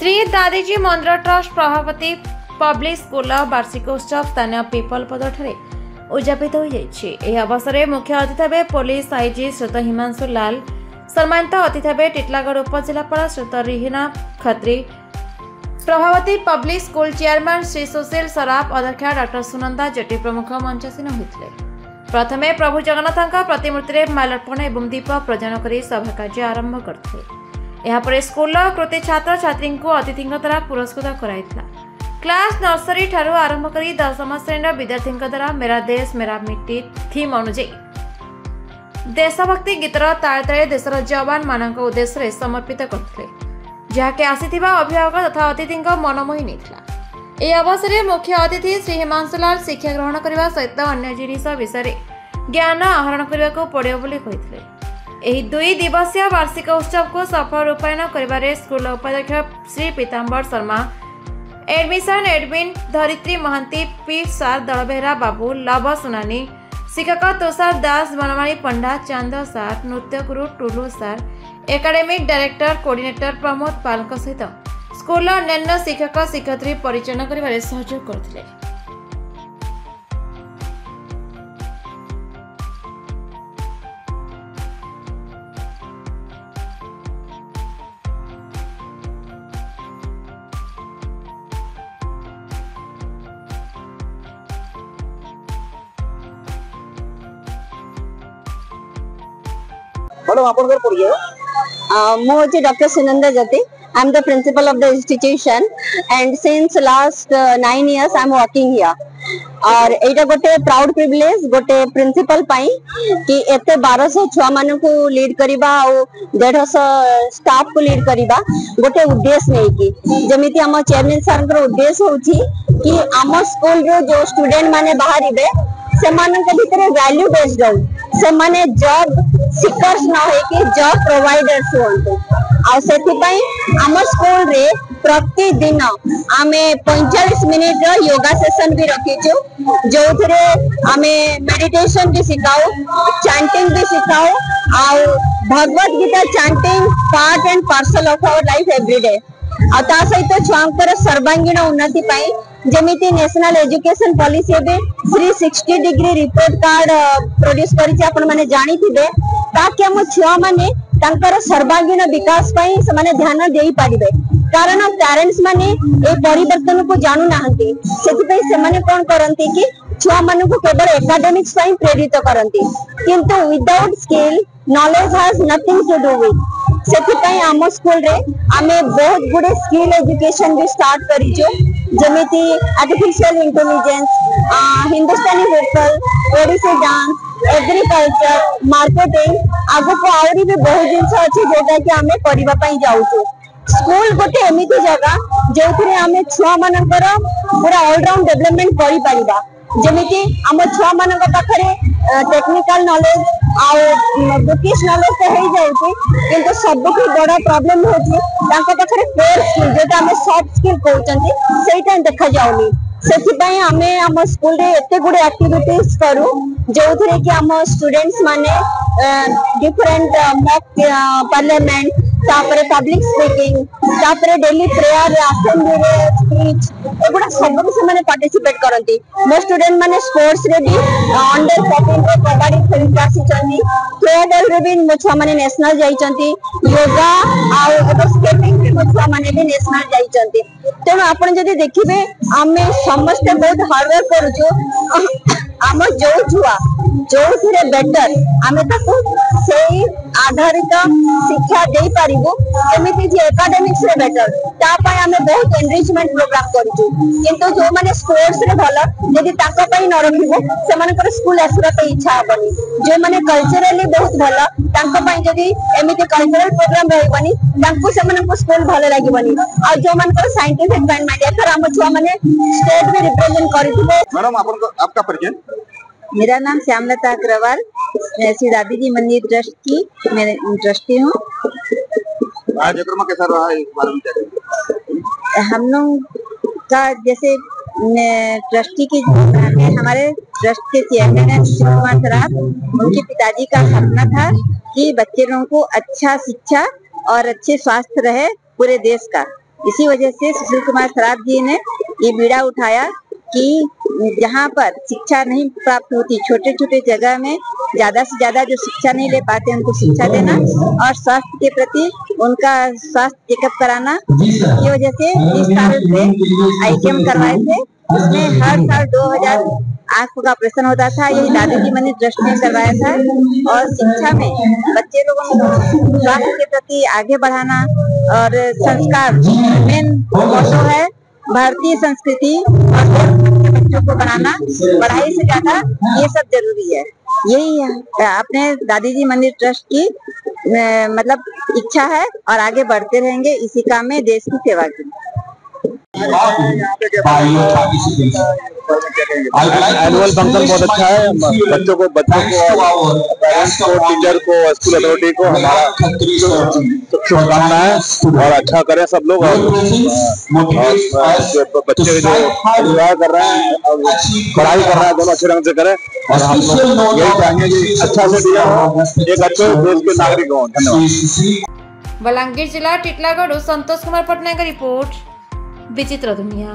श्री दादीजी मंदिर trust Prabhavati public school वार्षिकोत्सव स्थानीय पीपल पदर उद्यापित हो अवसर में मुख्य अतिथि भाव पुलिस आईजी श्रीत हिमांशु लाल, सम्मानित अतिथि भाव टीटलागढ़ उपजिलापाल श्रीत Rihina Khatri, Prabhavati public school chairman Shri Sushil Saraf, अध्यक्षा डॉक्टर सुनंदा जेटी प्रमुख मंचासीन होते। प्रथमे प्रभु जगन्नाथ प्रतिमूर्ति में माल्यार्पण और दीप प्रज्वलन कर सभा कार्य आरंभ करते। यापर स्कूल कृति छात्र छात्री को अतिथि द्वारा पुरस्कृत कराइला। क्लास नर्सरी ठारू आरंभ कर 10वीं श्रेणी विद्यार्थी द्वारा मेरा देश मेरा मिट्टी थीम अनुଯାयी देशभक्ति गीतर ताले ताले देशर जवान मान उद्देश्य समर्पित करते, जहाँकि आसीथिबा अभिभावक तथा अतिथि मनमोही नहीं। यह अवसर में मुख्य अतिथि श्री हिमांशु लाल शिक्षा ग्रहण करने सहित अन्य जिनिस विषय ज्ञान आहरण करने को पड़ो बोली कही। यह 2 दिवसीय वार्षिक उत्सव को सफल रूपायन कर स्कूल उपाध्यक्ष श्री पीताम्बर शर्मा, एडमिशन एडमिन धरित्री महांती, पी सार दलबेहरा बाबू, लव सुनानी, शिक्षक तुषार दास, बनमाणी पंडा, चांद सार, नृत्य गुरु टुलू सार, एकाडेमिक डायरेक्टर कोऑर्डिनेटर प्रमोद पाल सहित स्कूल अन्य शिक्षक शिक्षयित्री परिचालन कर सहयोग करते। मैडम आपन परिचय? मुझे डॉक्टर सुनंदा जति। I am the principal of the institution and since last 9 years I am working here. और एटा गोटे प्राउड प्रिविलेज गोटे प्रिंसिपल पाई कि एते 1200 छुआ मानू को लीड करिबा और 150 स्टाफ को लीड करिबा गोटे उद्देश्य नहीं कि जमिति हम चेयरमैन सर को उद्देश्य होची कि हम स्कूल रो जो स्टूडेंट माने बाहरिबे से मानन के भीतर वैल्यू बेस्ड हो, से माने जॉब सीकर्स ना होए कि जॉब प्रोवाइडर्स होंतु। आ सेति पई हम स्कूल रे प्रतिदिन आमे 45 मिनिट रो योगा सेशन भी रखिछु, जो थरे आमे मेडिटेशन भी सिखाऊ, चैंटिंग भी सिखाऊ और Bhagavad Gita chanting part and parcel of our life every day. आ ता सहित छुआंकर सर्वांगीण उन्नति पाई जमिति नेशनल एजुकेशन पॉलिसी भी 360 डिग्री रिपोर्ट कार्ड प्रोड्यूस करिछि, आपण माने जानि थिबे, ताकि हम छुआ माने तांकर सर्वांगीण विकास पई से माने ध्यान देई पारिबे। कारण पेरेंट्स माने ए परिवर्तन को जानू नाहंती, सेति पई से माने कोन करंती कि छुआ माने को केवल एकेडमिक्स पई प्रेरित करंती, किंतु without skill knowledge has nothing to do with. सेति पई हम स्कूल रे आमे बहुत गुडे स्किल एजुकेशन भी स्टार्ट करिजो, जमिति artificial intelligence, Hindustani vocal, Odissi dance, agriculture, marketing आगु को आउरी भी बहुत जिंस अछि जोटा कि आमे करिबा पई जाउछु। स्कूल गोटे एमिति जगह जोथरे आमे छुआ मानकर पूरा ऑलराउंड डेवलपमेंट करि परिबा, जमिति हम छुआ मानक पाखरे टेक्निकल नॉलेज आउ बुकिश नॉलेज तो हो जाउछि, किंतु सबठु बड़ा प्रॉब्लम होछि तांको पाखरे कोर स्किल जोटा हम सॉफ्ट स्किल कहउचंती सेटा देखा जाउनी। सेथिपाई हमें हम स्कूल रे एते गुडे एक्टिविटीज करू जोथरे कि हम स्टूडेंट्स माने डिफरेंट मॉक पार्लियामेंट, तापरे पब्लिक स्पीकिंग, तापरे डेली प्रेयर, असेंबली रे स्पीच एगुडा सब से माने पार्टिसिपेट करंती। मो स्टूडेंट माने स्पोर्ट्स रे भी अंडर 14 रे कबड्डी खेल आसी चंदी, थ्रोबॉल रे भी मोछा माने नेशनल जाई चंदी, योगा आ एबो स्केटिंग रे मोछा माने भी नेशनल जाई चंदी। तेणु आपण जदि देखिबे आमे समस्त बहुत हार्ड वर्क करूछु, आम जो छुआ जो थिरे बेटर आमे ताको सेही आधारित शिक्षा दे पारिबो, एमिति जे एकेडमिक्स रे बेटर ता पय आमे बहुत एनरिचमेंट प्रोग्राम करूछु। किंतु जो माने स्पोर्ट्स रे भलो यदि ताको पय न रखिबो से मानकर स्कूल आसरा पे इच्छा हबनी, जो माने कल्चरली बहुत भलो ताको पय यदि एमिति कल्चरल प्रोग्राम रहबनी ताको से मानको स्कूल भलो लागिबनी। आ जो मानकर साइंटिफिक माइंड एकर हम छुआ माने स्टेट में रिप्रेजेंट करिथिबो। मैडम आपका परिचय? मेरा नाम श्यामलता अग्रवाल, श्री दादीजी मंदिर ट्रस्ट की मैं ट्रस्टी हूँ। आज कार्यक्रम कैसा रहा है इस बारे में क्या कहेंगे? हम लोग का जैसे ट्रस्टी की हमारे ट्रस्ट के चेयरमैन है सुशील कुमार सराफ, उनके पिताजी का सपना था कि बच्चे लोगों को अच्छा शिक्षा और अच्छे स्वास्थ्य रहे पूरे देश का, इसी वजह से सुशील कुमार सराफ जी ने ये बीड़ा उठाया कि जहाँ पर शिक्षा नहीं प्राप्त होती, छोटे छोटे जगह में ज्यादा से ज्यादा जो शिक्षा नहीं ले पाते उनको शिक्षा देना और स्वास्थ्य के प्रति उनका स्वास्थ्य चेकअप कराना। की वजह से इस साल से ICM करवाए थे। उसमें हर साल 2000 आंख का ऑपरेशन होता था। यही दादी जी मनी ट्रस्ट ने करवाया था। और शिक्षा में बच्चे लोगों को स्वास्थ्य के प्रति आगे बढ़ाना और संस्कार मेन मोटो है। भारतीय संस्कृति और बच्चों को बनाना, पढ़ाई से ज्यादा ये सब जरूरी है। यही अपने दादी जी मंदिर ट्रस्ट की मतलब इच्छा है और आगे बढ़ते रहेंगे इसी काम में, देश की सेवा की। एनुअल फंक्शन बहुत अच्छा है। बच्चों को पेरेंट्स को, टीचर को, स्कूल अथॉरिटी को हमारा शुभकामनाएं और अच्छा करें सब लोग। और बच्चे जो एंजॉय कर रहे हैं, पढ़ाई कर रहे हैं, दोनों अच्छे ढंग से करें और हम लोग यही चाहेंगे कि अच्छा से दिया हो, एक अच्छे देश के नागरिक हो। धन्यवाद। बलांगीर जिला टीटलागढ़ संतोष कुमार पटनायक रिपोर्ट, विचित्र दुनिया।